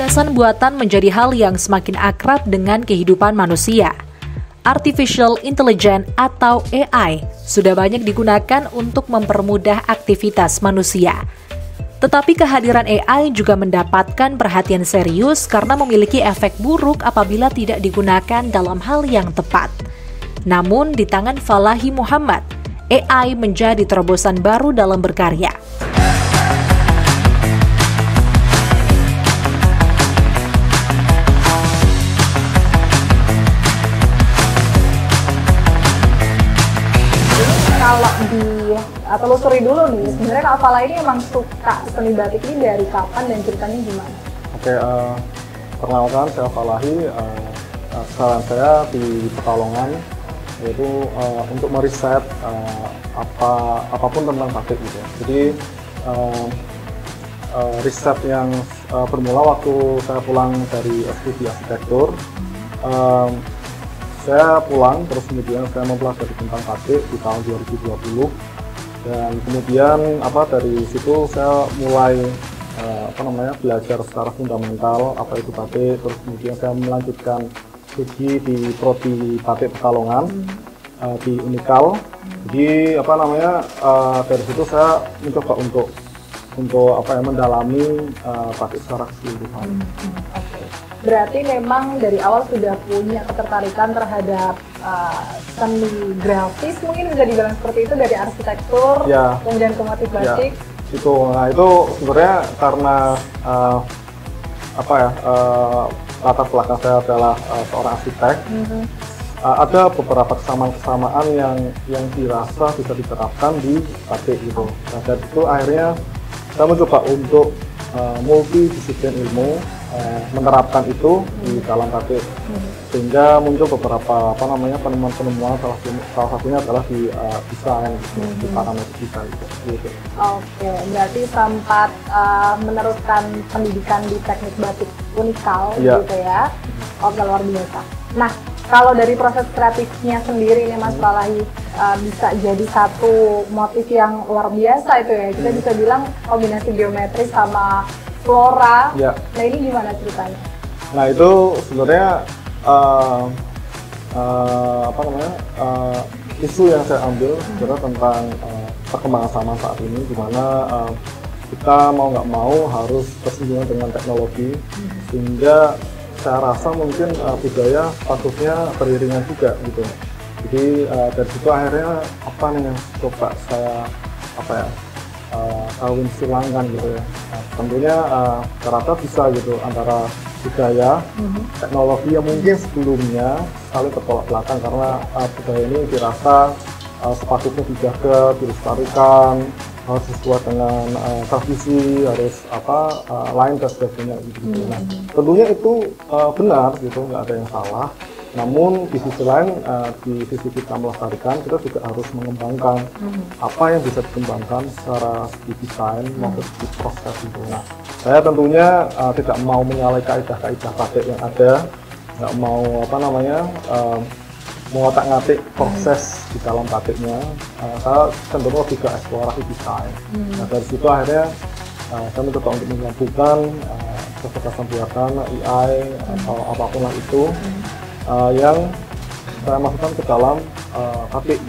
Perhiasan buatan menjadi hal yang semakin akrab dengan kehidupan manusia. Artificial Intelligence atau AI sudah banyak digunakan untuk mempermudah aktivitas manusia. Tetapi kehadiran AI juga mendapatkan perhatian serius karena memiliki efek buruk apabila tidak digunakan dalam hal yang tepat. Namun di tangan Falahi Muhammad, AI menjadi terobosan baru dalam berkarya. Kalau telusuri dulu nih, sebenarnya Kak Fala ini emang suka seni batik ini dari kapan dan ceritanya gimana? Oke, perkenalkan saya Falahi, sekarang saya di Pekalongan, yaitu untuk meriset apapun tentang batik gitu. Jadi riset yang bermula waktu saya pulang dari studi arsitektur. Saya pulang, terus kemudian saya mempelajari tentang batik di tahun 2020, dan kemudian dari situ saya mulai belajar secara fundamental apa itu batik. Terus kemudian saya melanjutkan studi di Prodi Batik Pekalongan di Unikal. Jadi dari situ saya mencoba untuk mendalami batik secara keseluruhan. Berarti memang dari awal sudah punya ketertarikan terhadap seni grafis, mungkin bisa dibilang seperti itu, dari arsitektur, ya, kemudian ke motif batik. Ya, itu sebenarnya karena latar belakang saya adalah seorang arsitek. Ada beberapa kesamaan yang dirasa bisa diterapkan di batik gitu. Nah, dari itu akhirnya saya mencoba untuk multidisiplin ilmu, menerapkan itu di dalam batik, sehingga muncul beberapa penemuan-penemuan, salah satunya adalah di desain, di parameter desain gitu. Oke, berarti sempat meneruskan pendidikan di teknik batik Unikal, gitu ya. Oke, luar biasa. Nah, kalau dari proses kreatifnya sendiri nih Mas Falahi, bisa jadi satu motif yang luar biasa itu ya. Kita bisa bilang kombinasi geometri sama flora. Ya. Nah, ini gimana ceritanya? Nah, itu sebenarnya isu yang saya ambil sebenarnya tentang perkembangan zaman saat ini, di mana kita mau nggak mau harus bersinggungan dengan teknologi, sehingga saya rasa mungkin budaya patutnya beriringan juga gitu. Jadi dari situ akhirnya yang coba saya kawin silangkan gitu ya. Nah, tentunya ternyata bisa gitu antara budaya, teknologi yang mungkin sebelumnya saling bertolak belakang, karena budaya ini dirasa sepatutnya dijaga, dilestarikan, harus sesuai dengan tradisi, harus lain dan sebagainya gitu. Nah, tentunya itu benar gitu, nggak ada yang salah. Namun di sisi lain, di sisi kita melestarikan, kita juga harus mengembangkan apa yang bisa dikembangkan secara segi desain maupun segi proses gitu. Nah, saya tentunya tidak mau menyalahi kaidah-kaidah batik yang ada, nggak mau mengotak-ngatik proses di dalam batiknya. Saya cenderung lebih ke eksplorasi desain. Nah, dari situ akhirnya saya mencoba untuk menggabungkan kecerdasan buatan AI atau apapun lah itu yang saya masukkan ke dalam batik.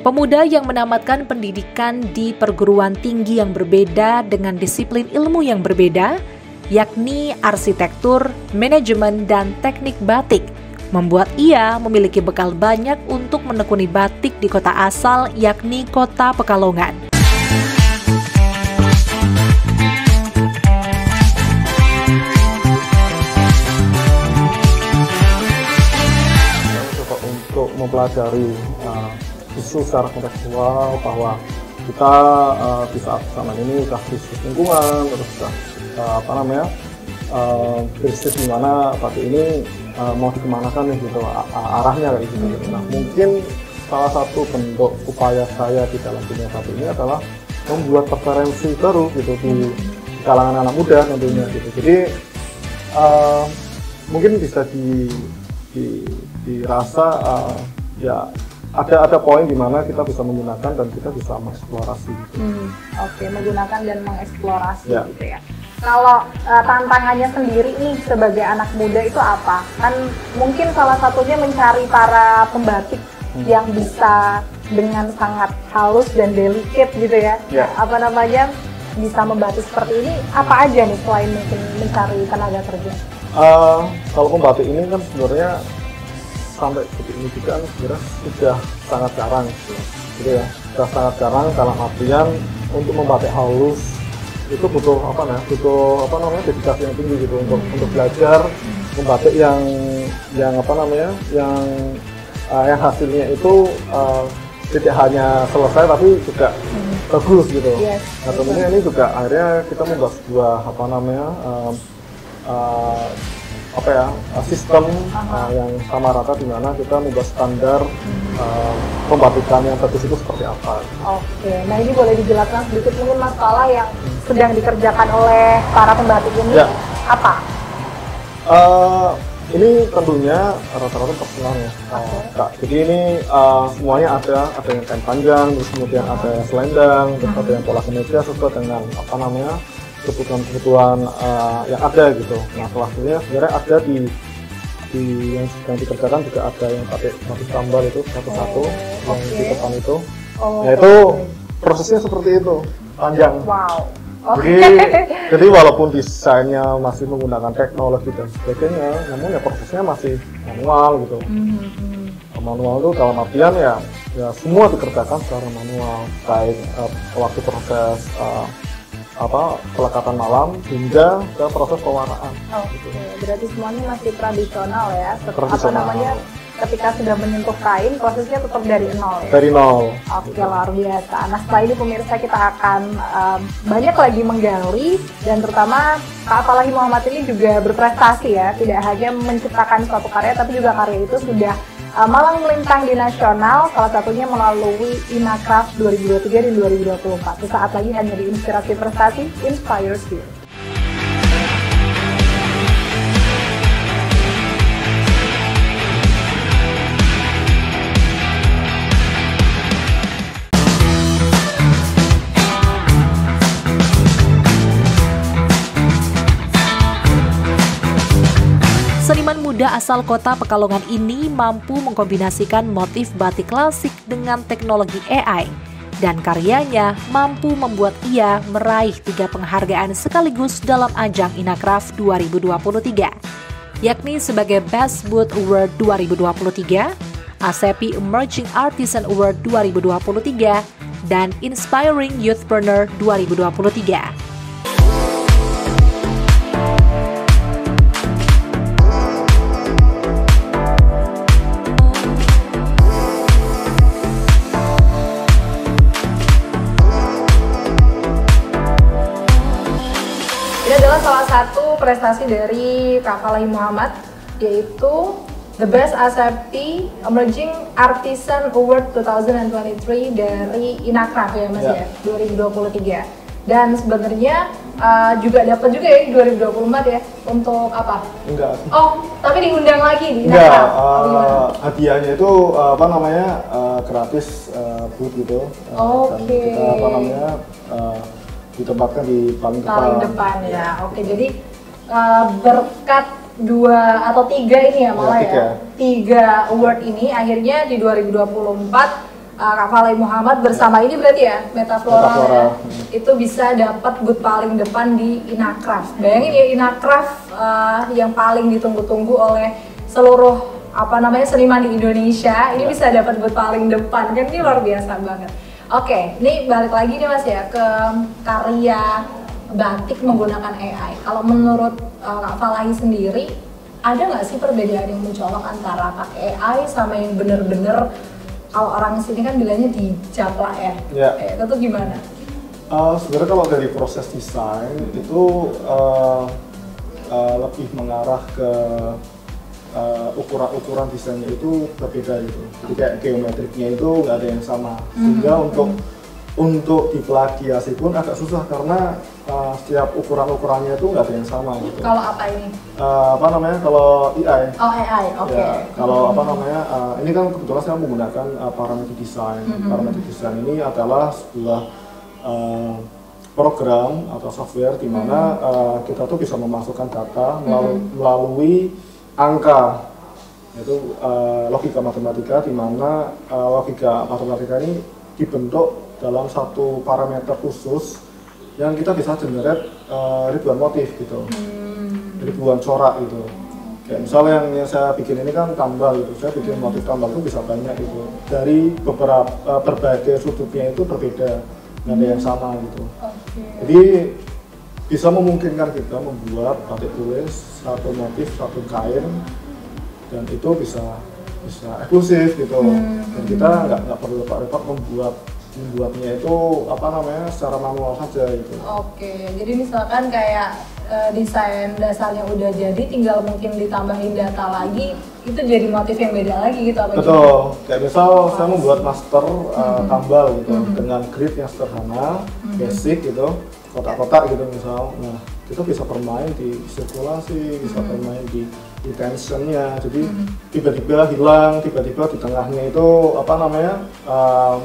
Pemuda yang menamatkan pendidikan di perguruan tinggi yang berbeda dengan disiplin ilmu yang berbeda, yakni arsitektur, manajemen, dan teknik batik, membuat ia memiliki bekal banyak untuk menekuni batik di kota asal, yakni Kota Pekalongan. Saya coba untuk mempelajari isu secara kontekstual, bahwa kita di saat zaman ini sudah krisis lingkungan, terus sudah krisis di mana batik ini mau dikemanakan nih gitu, arahnya kayak gitu. Nah, mungkin salah satu bentuk upaya saya di dalam dunia batik ini adalah membuat referensi baru gitu di kalangan anak muda tentunya gitu. Jadi mungkin bisa dirasa ya ada poin di mana kita bisa menggunakan dan kita bisa mengeksplorasi gitu. Oke, menggunakan dan mengeksplorasi gitu ya. Kalau tantangannya sendiri nih sebagai anak muda itu apa? Kan mungkin salah satunya mencari para pembatik yang bisa dengan sangat halus dan delicate gitu ya. Apa namanya, bisa membatik seperti ini, apa aja nih selain mungkin mencari tenaga kerja? Kalau pembatik ini kan sebenarnya sampai detik ini juga kan sebenarnya sudah sangat jarang gitu ya. Sudah sangat jarang dalam artian untuk membatik halus itu butuh dedikasi yang tinggi gitu untuk belajar membatik yang hasilnya itu tidak hanya selesai tapi juga bagus gitu. Nah tentunya ini juga akhirnya kita membuat sebuah sistem yang sama rata di mana kita membuat standar pembatikan yang bagus itu seperti apa. Oke, nah ini boleh dijelaskan sedikit mungkin masalah yang sedang dikerjakan oleh para pembatik ini apa? Ini tentunya rata-rata personal ya, Kak. Jadi ini semuanya ada yang kain panjang, terus kemudian ada yang selendang, terus ada yang pola kemeja sesuai dengan kebutuhan yang ada gitu. Nah salah satunya sebenarnya ada di yang sedang dikerjakan juga ada yang pakai batik tambal itu satu-satu yang di depan itu. Ya itu prosesnya seperti itu, panjang. Wow. Jadi walaupun desainnya masih menggunakan teknologi dan sebagainya, namun ya prosesnya masih manual gitu. Manual itu dalam artian ya semua dikerjakan secara manual, baik waktu proses pelekatan malam hingga ke proses pewarnaan. Gitu. Berarti semuanya masih tradisional ya. Ketika sudah menyentuh kain, prosesnya tetap dari nol ya? Dari nol. Oke, luar biasa. Nah setelah ini pemirsa kita akan banyak lagi menggali, dan terutama Kak Falahi Muhammad ini juga berprestasi ya, tidak hanya menciptakan suatu karya, tapi juga karya itu sudah malang melintang di nasional, salah satunya melalui Inacraft 2023 dan 2024. Sesaat lagi hanya di Inspirasi Prestasi, Inspires You. Seniman muda asal kota Pekalongan ini mampu mengkombinasikan motif batik klasik dengan teknologi AI, dan karyanya mampu membuat ia meraih 3 penghargaan sekaligus dalam ajang Inacraft 2023, yakni sebagai Best Booth Award 2023, ASEPI Emerging Artisan Award 2023, dan Inspiring Youthpreneur 2023. Salah satu prestasi dari Kak Falahi Muhammad yaitu The Best ASEPI Emerging Artisan Award 2023 dari Inacraft ya Mas ya, 2023. Dan sebenarnya juga dapat juga ya di 2024 ya, untuk apa? Enggak. Oh, tapi diundang lagi di Inacraft. Hadiahnya itu gratis booth gitu. Dan kita ditempatkan di paling depan ya. Oke, jadi berkat 2 atau 3 ini ya malah ya. 3 award ini akhirnya di 2024 Kak Falahi Muhammad bersama ini berarti ya Metaflora. Itu bisa dapat booth paling depan di Inacraft. Bayangin ya, Inacraft yang paling ditunggu-tunggu oleh seluruh seniman di Indonesia ini bisa dapat booth paling depan, kan ini luar biasa banget. Oke, ini balik lagi nih Mas ya ke karya batik menggunakan AI. Kalau menurut Kak Falahi sendiri, ada nggak sih perbedaan yang mencolok antara pakai AI sama yang bener-bener kalau orang sini kan bilangnya dijaplak ya? Itu tuh gimana? Sebenarnya kalau dari proses desain itu lebih mengarah ke ukuran desainnya itu berbeda gitu. Jadi kayak geometriknya itu nggak ada yang sama. Sehingga untuk untuk diplagiasi pun agak susah karena setiap ukurannya itu nggak ada yang sama gitu. Kalau apa ini? Apa namanya, kalau AI? Oh, AI, oke. Ya, kalau apa namanya, ini kan kebetulan saya menggunakan parameter design. Parameter design ini adalah sebuah program atau software di mana kita tuh bisa memasukkan data melalui angka, yaitu logika matematika, di mana logika matematika ini dibentuk dalam satu parameter khusus yang kita bisa generate ribuan motif gitu, ribuan corak gitu. Kayak misalnya yang saya bikin ini kan tambal gitu, saya bikin motif tambal itu bisa banyak gitu. Dari beberapa berbagai sudutnya itu berbeda, nggak ada yang sama gitu. Jadi bisa memungkinkan kita membuat batik tulis satu motif, satu kain, dan itu bisa eksklusif gitu. Dan kita nggak perlu repot-repot membuatnya itu apa namanya secara manual saja gitu. Oke, jadi misalkan kayak desain dasarnya udah jadi, tinggal mungkin ditambahin data lagi, itu jadi motif yang beda lagi gitu apa? Betul, kayak misal saya membuat master tambal gitu dengan grid yang sederhana, basic gitu, kotak-kotak gitu misal. Nah, kita bisa bermain di sirkulasi, bisa bermain di tensionnya, jadi tiba-tiba hilang, tiba-tiba di tengahnya itu apa namanya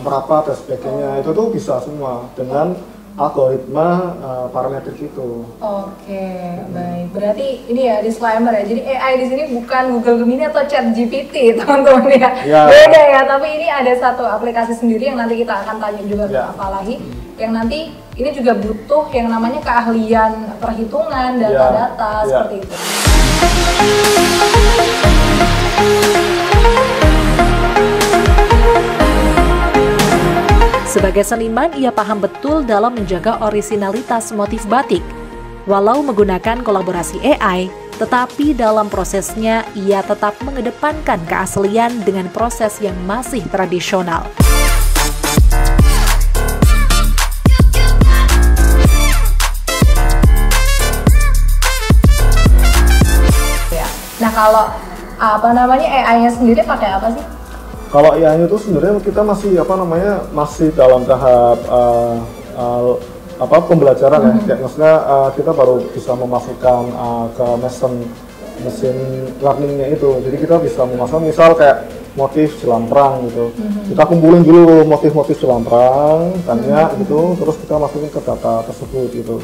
merapat dan sebagainya, itu tuh bisa semua dengan algoritma parametrik itu. Oke, baik. Berarti ini ya disclaimer ya. Jadi AI di sini bukan Google Gemini atau ChatGPT, teman-teman ya. Beda ya. Tapi ini ada satu aplikasi sendiri yang nanti kita akan tanya juga ke Apalahi, yang nanti ini juga butuh yang namanya keahlian perhitungan, data-data seperti itu. Sebagai seniman, ia paham betul dalam menjaga orisinalitas motif batik. Walau menggunakan kolaborasi AI, tetapi dalam prosesnya ia tetap mengedepankan keaslian dengan proses yang masih tradisional. Nah, kalau apa namanya AI-nya sendiri pakai apa sih? Kalau AI-nya itu sebenarnya kita masih dalam tahap pembelajaran ya. Kayak maksudnya kita baru bisa memasukkan ke mesin learning-nya itu. Jadi kita bisa memasukkan misal kayak motif jelamprang gitu. Kita kumpulin dulu motif-motif jelamprang banyak gitu, terus kita masukin ke data tersebut gitu.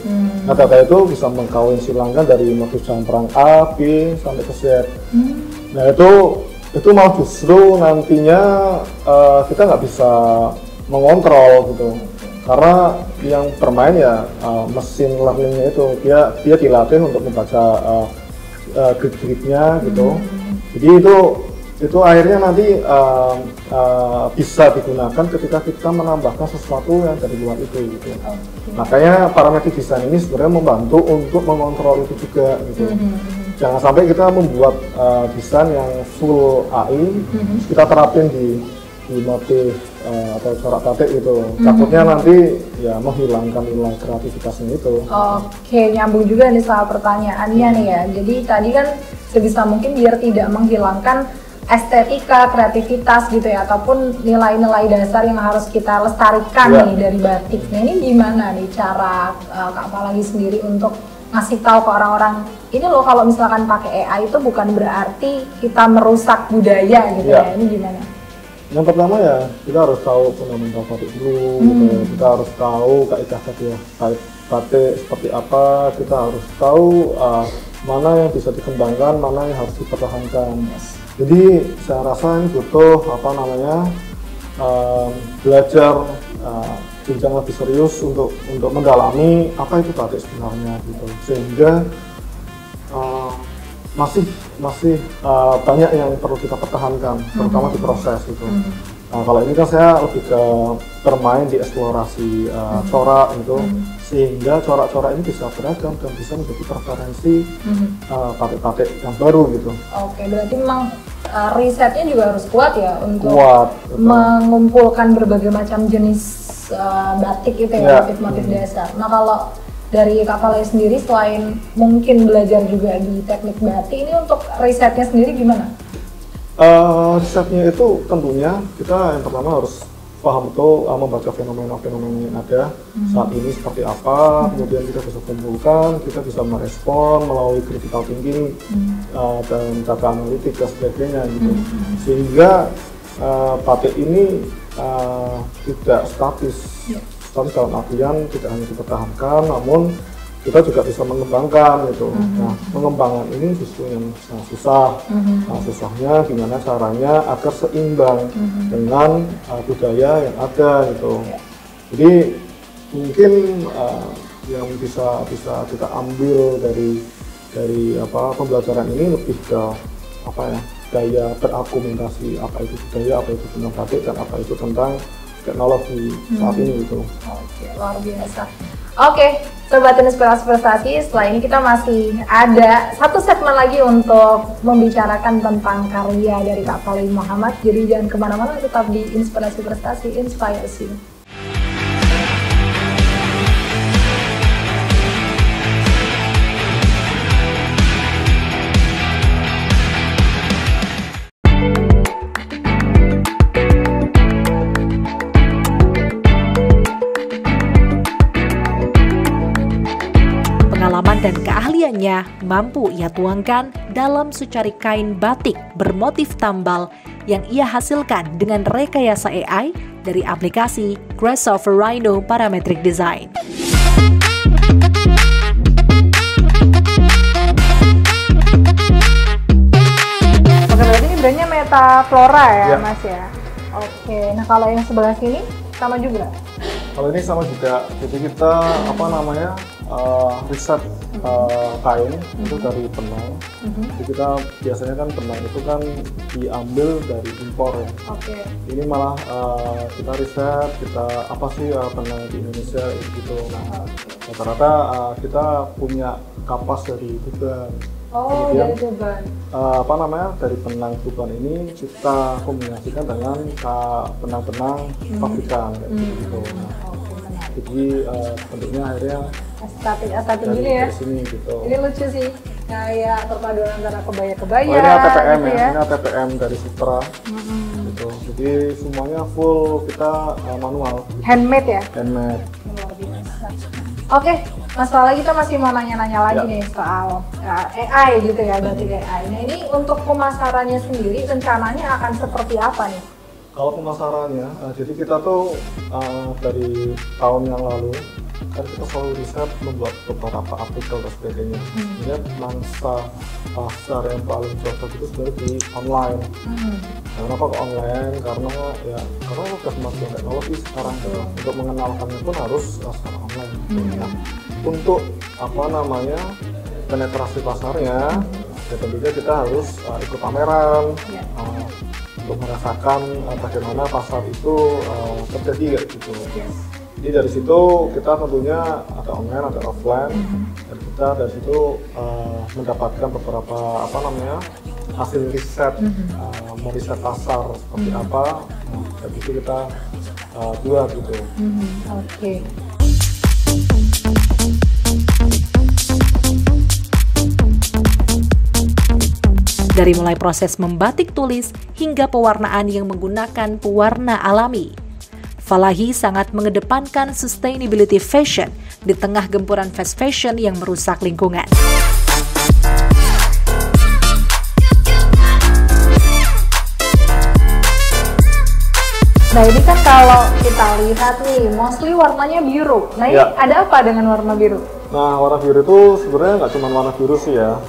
Nah, data itu bisa mengkawinsilangkan dari motif jelamprang A, B sampai ke Z. Nah, itu malah justru nantinya kita nggak bisa mengontrol gitu, karena yang bermain ya mesin learningnya itu dia dilatih untuk membaca grid-gridnya gitu. Jadi itu akhirnya nanti bisa digunakan ketika kita menambahkan sesuatu yang dari luar itu gitu. Makanya parameter desain ini sebenarnya membantu untuk mengontrol itu juga gitu. Jangan sampai kita membuat desain yang full AI, kita terapin di motif atau corak batik gitu. Takutnya nanti ya menghilangkan nilai kreativitasnya itu. Oke, nyambung juga nih soal pertanyaannya nih ya. Jadi tadi kan sebisa mungkin biar tidak menghilangkan estetika, kreativitas gitu ya, ataupun nilai-nilai dasar yang harus kita lestarikan nih dari batik. Nah, ini gimana nih cara Kak Apalahi sendiri untuk ngasih tahu ke orang-orang, ini loh kalau misalkan pakai AI itu bukan berarti kita merusak budaya gitu ya. Ini gimana? Yang pertama ya kita harus tahu fundamental batik dulu gitu. Kita harus tahu kaidah batik seperti apa, kita harus tahu mana yang bisa dikembangkan, mana yang harus dipertahankan. Jadi saya rasa ini butuh belajar jenjang lebih serius untuk mendalami apa itu batik sebenarnya gitu, sehingga masih banyak yang perlu kita pertahankan, terutama di proses itu. Nah, kalau ini kan saya lebih ke bermain di eksplorasi corak gitu, sehingga corak-corak ini bisa beragam dan bisa menjadi preferensi batik-batik yang baru gitu. Oke, berarti memang risetnya juga harus kuat ya untuk mengumpulkan berbagai macam jenis batik itu ya, motif-motif dasar. Nah, kalau dari Kak Apalahi sendiri selain mungkin belajar juga di teknik batik, ini untuk risetnya sendiri gimana? Risetnya itu tentunya kita yang pertama harus paham betul membaca fenomena-fenomena yang ada saat ini seperti apa, kemudian kita bisa kumpulkan, kita bisa merespon melalui critical thinking dan data analitik dan sebagainya gitu. Sehingga batik ini tidak statis dalam artian tidak hanya dipertahankan, namun kita juga bisa mengembangkan gitu. Nah, pengembangan ini justru yang susah. Nah, susahnya gimana caranya agar seimbang dengan budaya yang ada gitu. Jadi mungkin yang bisa kita ambil dari pembelajaran ini lebih ke gaya berakomontasi, apa itu budaya, apa itu tentang batik, dan apa itu tentang teknologi saat ini gitu. Oke, luar biasa. Oke, Sobat Inspirasi Prestasi, setelah ini kita masih ada satu segmen lagi untuk membicarakan tentang karya dari Kak Falahi Muhammad. Jadi jangan kemana-mana, tetap di Inspirasi Prestasi, Inspires You. Pengalaman dan keahliannya mampu ia tuangkan dalam secari kain batik bermotif tambal yang ia hasilkan dengan rekayasa AI dari aplikasi Grasshopper Rhino Parametric Design. Oke, berarti ini brandnya Metaflora ya, Mas ya? Oke, nah kalau yang sebelah sini sama juga? Kalau ini sama juga, jadi kita riset kain itu dari benang. Jadi kita biasanya kan benang itu kan diambil dari impor ya. Ini malah kita riset, apa sih benang di Indonesia gitu. Nah, rata-rata kita punya kapas dari Tuban. Kemudian, dari Tuban. Dari benang Tuban ini kita kombinasikan dengan benang-benang pabrikan gitu. Jadi bentuknya akhirnya estetik gini ya. Sini, gitu. Ini lucu sih, kayak perpaduan antara kebaya-kebaya. Ini ATPM gitu ya, ini ATPM dari Sutra. Gitu. Jadi semuanya full kita manual. Handmade ya? Handmade. Luar biasa. Oke, Mas Falahi, kita masih mau nanya-nanya lagi nih soal AI gitu ya, batik AI. Nah ini untuk pemasarannya sendiri rencananya akan seperti apa nih? Kalau pemasarannya, jadi kita tuh dari tahun yang lalu kan kita selalu riset membuat beberapa artikel dan sebagainya. Lihat mangsa pasar yang paling cocok itu sebenarnya di online. Kenapa ke online? Karena udah kemajuan teknologi sekarang gitu. Untuk mengenalkannya pun harus secara online. Nah, untuk penetrasi pasarnya, ya tentunya kita harus ikut pameran. Untuk merasakan bagaimana pasar itu terjadi gitu. Jadi dari situ kita tentunya ada online, ada offline, dan kita dari situ mendapatkan beberapa hasil riset, meriset pasar seperti apa, dan itu kita buat gitu. Oke. Dari mulai proses membatik tulis hingga pewarnaan yang menggunakan pewarna alami, Falahi sangat mengedepankan sustainability fashion di tengah gempuran fast fashion yang merusak lingkungan. Nah ini kan kalau kita lihat nih, mostly warnanya biru. Nah ini ada apa dengan warna biru? Nah warna biru itu sebenarnya nggak cuma warna biru sih ya.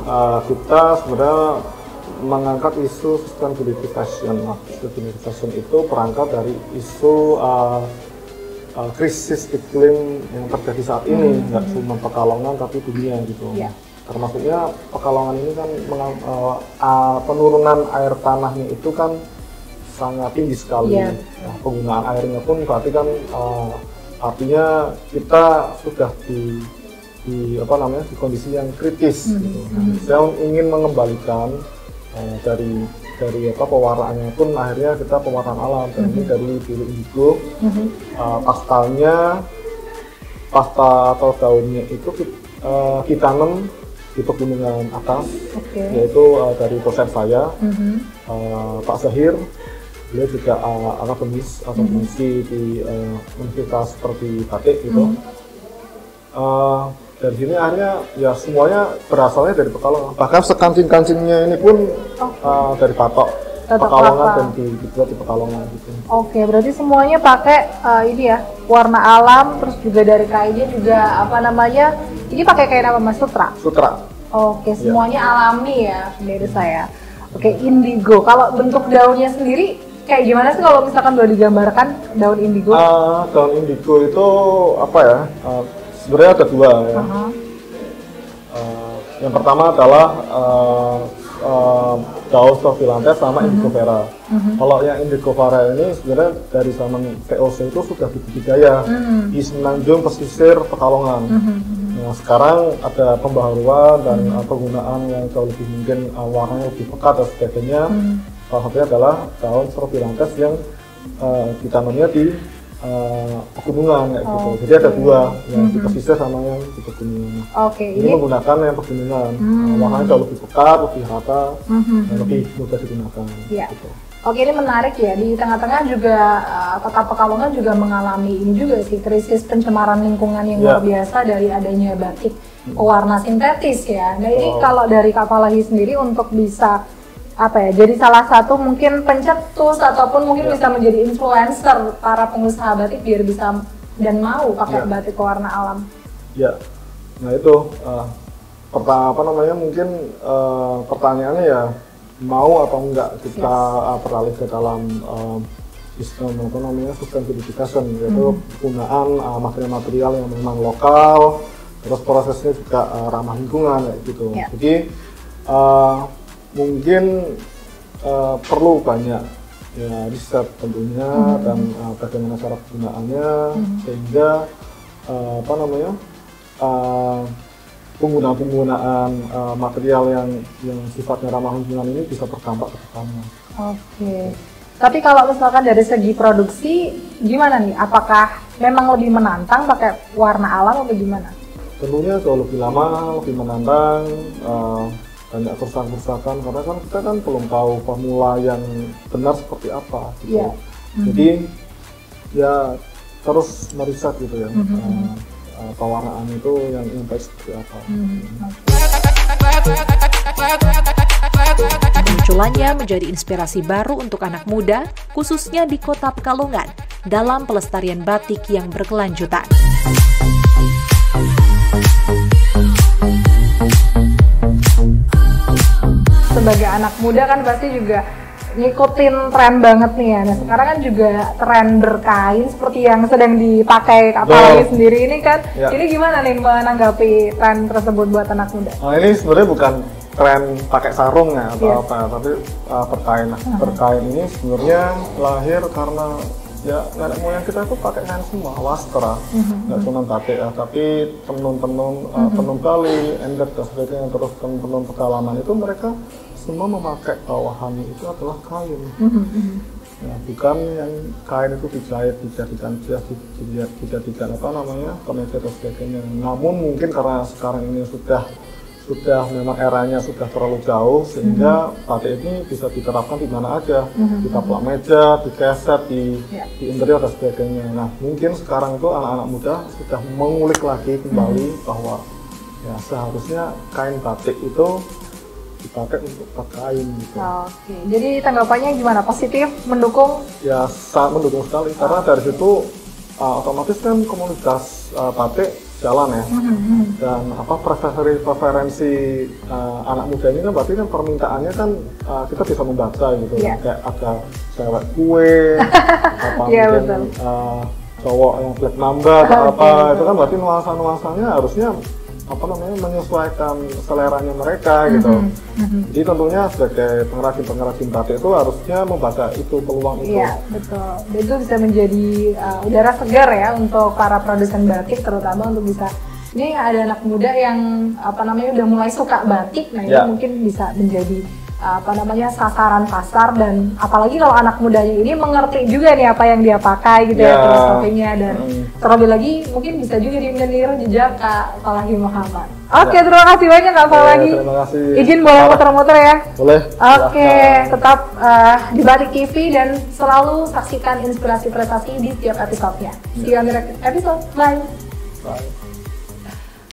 Kita sebenarnya mengangkat isu sustainability fashion. Sustainability fashion itu berangkat dari isu krisis iklim yang terjadi saat ini, nggak cuma Pekalongan tapi dunia gitu. Termasuknya Pekalongan ini kan penurunan air tanahnya itu kan sangat tinggi sekali. Nah, penggunaan airnya pun berarti kan artinya kita sudah di kondisi yang kritis. Gitu. Nah, saya ingin mengembalikan dari pewarnaannya pun akhirnya kita pewarnaan alam, dan ini dari biru indigo. Pasta atau daunnya itu ditanam di pegunungan atas, yaitu dari dosen saya, Pak Zahir. beliau juga akademisi di universitas seperti batik gitu. Dari sini akhirnya ya semuanya berasalnya dari Pekalongan. Bahkan sekancing-kancingnya ini pun dari Pekalongan dan dibuat di Pekalongan gitu. Oke, berarti semuanya pakai ini ya, warna alam, terus juga dari kainnya juga apa namanya? Ini pakai kain apa Mas? Sutra? Sutra. Oke, semuanya alami ya, dari saya. Oke, indigo. Kalau bentuk daunnya sendiri kayak gimana sih kalau misalkan boleh digambarkan daun indigo? Daun indigo itu apa ya? Sebenarnya ada dua ya. Yang pertama adalah daun Strophylanthus sama Indigo vera. Kalau yang Indigo vera ini sebenarnya dari zaman VOC itu sudah budidaya di semenanjung pesisir Pekalongan. Nah, sekarang ada pembaharuan dan penggunaan yang jauh lebih mungkin warnanya lebih pekat dan sebagainya. Salah satunya adalah daun Strophylanthus yang ditanamnya di pegunungan kayak gitu. Jadi ada dua, yang di pesisir sama yang di pegunungan. Ini menggunakan yang pegunungan. Warnanya jauh lebih pekat, lebih rata, dan lebih mudah digunakan. Gitu. Oke, ini menarik ya. Di tengah-tengah juga kota Pekalongan juga mengalami ini juga sih, krisis pencemaran lingkungan yang luar biasa dari adanya batik pewarna sintetis ya. Nah ini kalau dari Kak Falahi sendiri untuk bisa apa ya, jadi salah satu mungkin pencetus ataupun mungkin bisa menjadi influencer para pengusaha batik biar bisa dan mau pakai batik warna alam. Ya, nah itu apa namanya mungkin pertanyaannya ya mau atau enggak kita beralih ke dalam sistem apa namanya sustainability, yaitu penggunaan material-material yang memang lokal, terus prosesnya juga ramah lingkungan kayak gitu. Jadi mungkin perlu banyak ya riset tentunya dan bagaimana cara penggunaannya sehingga apa namanya penggunaan material yang sifatnya ramah lingkungan ini bisa berdampak ke depannya. Oke. Tapi kalau misalkan dari segi produksi gimana nih? Apakah memang lebih menantang pakai warna alam atau gimana? Tentunya jauh lebih lama, lebih menantang. Banyak kerusakan-kerusakan karena kan kita kan belum tahu formula yang benar seperti apa gitu. Jadi ya terus meriset gitu ya pewarnaan itu yang baik seperti apa. Munculannya menjadi inspirasi baru untuk anak muda khususnya di kota Pekalongan dalam pelestarian batik yang berkelanjutan. Sebagai anak muda kan pasti juga ngikutin tren banget nih ya. Nah sekarang kan juga tren berkain seperti yang sedang dipakai Kak Falahi sendiri ini kan. Ini gimana nih menanggapi tren tersebut buat anak muda? Ini sebenarnya bukan tren pakai sarung ya atau apa, tapi berkain. Berkain ini sebenarnya lahir karena ya nenek moyang kita itu pakai kain semua, wastra, nggak cuma batik ya, tapi tenun Bali, endek dan sebagainya, terus tenun pedalaman itu mereka semua memakai bawahan itu adalah kain. Ya, bukan yang kain itu dijahit, dijadikan apa namanya kemeja dan sebagainya. Namun mungkin karena sekarang ini sudah memang eranya sudah terlalu jauh sehingga batik ini bisa diterapkan di mana aja, di taplak meja, di keset, di interior dan sebagainya. Nah mungkin sekarang itu anak-anak muda sudah mengulik lagi kembali bahwa ya seharusnya kain batik itu dipakai untuk berkain gitu. Oke, jadi tanggapannya gimana? Positif, mendukung? Ya sangat mendukung sekali karena dari situ otomatis kan komunitas batik jalan ya, dan apa preferensi anak muda ini kan berarti kan permintaannya kan kita bisa membaca gitu, kayak ada cewek kue, apa mungkin cowok yang black mamba atau apa, itu kan berarti nuansa-nuansanya harusnya apa namanya menyesuaikan seleranya mereka gitu. Jadi tentunya sebagai pengrajin batik itu harusnya membaca itu peluang itu. Iya betul. Itu bisa menjadi udara segar ya untuk para produsen batik, terutama untuk bisa ini ada anak muda yang apa namanya udah mulai suka batik, nah ini mungkin bisa menjadi sasaran pasar, dan apalagi kalau anak mudanya ini mengerti juga nih apa yang dia pakai gitu ya, filosofinya, dan terlebih lagi mungkin bisa juga meniru jejak Kak Falahi Muhammad. Oke, terima kasih banyak Kak Falahi. Terima kasih. Izin boleh muter-muter ya? Boleh. Oke, tetap di Batik TV dan selalu saksikan inspirasi prestasi di setiap episodenya. See you on the next episode. Bye. Bye.